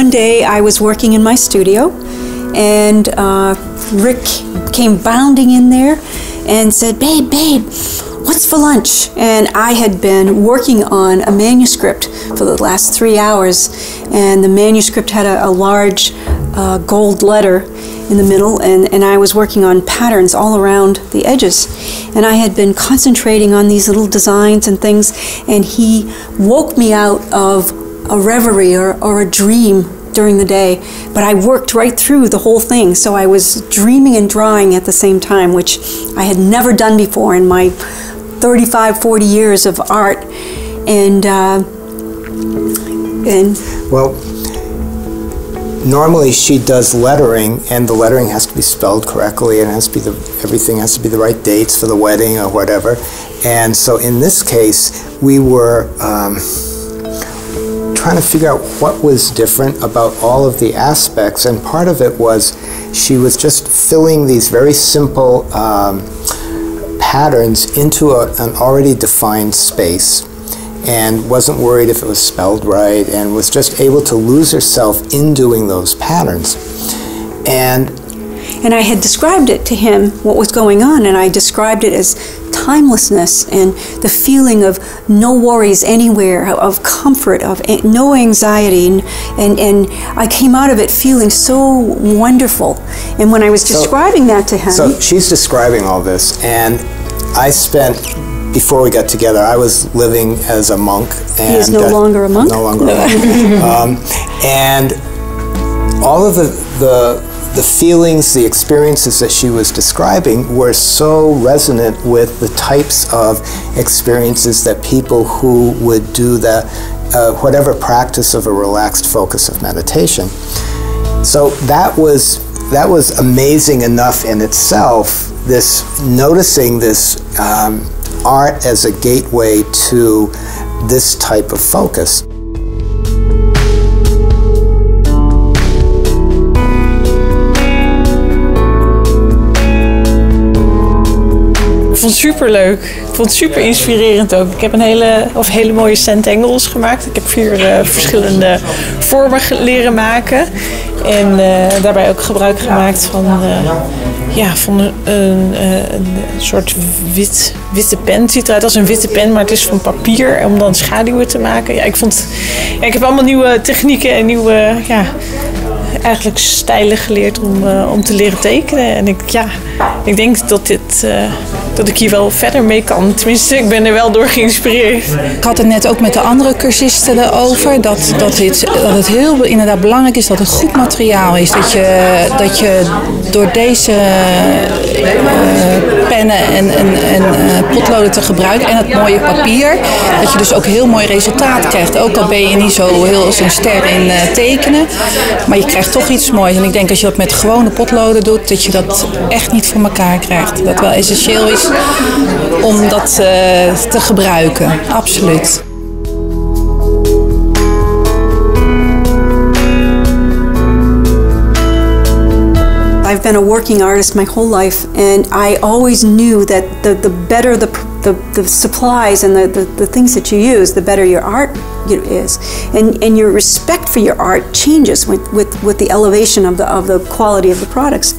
one day I was working in my studio, and Rick came bounding in there and said, "Babe, what's for lunch?" And I had been working on a manuscript for the last 3 hours, and the manuscript had a large gold letter in the middle, and I was working on patterns all around the edges. And I had been concentrating on these little designs and things, and he woke me out of a reverie or a dream during the day, but I worked right through the whole thing, so I was dreaming and drawing at the same time, which I had never done before in my 35, 40 years of art. And well, normally she does lettering, and the lettering has to be spelled correctly, and it has to be everything has to be the right dates for the wedding or whatever. And so in this case, we were trying to figure out what was different about all of the aspects, and part of it was she was just filling these very simple patterns into an already defined space, and wasn't worried if it was spelled right, and was just able to lose herself in doing those patterns. And I had described it to him, what was going on, and I described it as timelessness and the feeling of no worries anywhere, of comfort, of no anxiety, and I came out of it feeling so wonderful. And when I was describing that to him... So she's describing all this, and I spent, before we got together, I was living as a monk. And he is no longer a monk? No longer a monk. And all of the feelings, the experiences that she was describing were so resonant with the types of experiences that people who would do the whatever practice of a relaxed focus of meditation. So that was amazing enough in itself, this noticing this art as a gateway to this type of focus. Ik vond het superleuk. Ik vond het super inspirerend ook. Ik heb hele mooie centangles gemaakt. Ik heb 4 verschillende vormen leren maken. En daarbij ook gebruik gemaakt van een soort witte pen. Het ziet eruit als een witte pen, maar het is van papier om dan schaduwen te maken. Ja, ik heb allemaal nieuwe technieken en nieuwe eigenlijk stijlen geleerd om te leren tekenen. En ik denk dat ik hier wel verder mee kan. Tenminste, ik ben er wel door geïnspireerd. Ik had het net ook met de andere cursisten erover. Dat het heel inderdaad belangrijk is dat het goed materiaal is. Dat je door deze pennen en potloden te gebruiken en het mooie papier, dat je dus ook heel mooi resultaat krijgt. Ook al ben je niet zo'n ster in tekenen, maar je krijgt toch iets moois. En ik denk als je dat met gewone potloden doet, dat je dat echt niet voor elkaar krijgt. Dat wel essentieel is om dat te gebruiken. Absoluut. I've been a working artist my whole life, and I always knew that the better the supplies and the things that you use, the better your art is, and your respect for your art changes with the elevation of the quality of the products.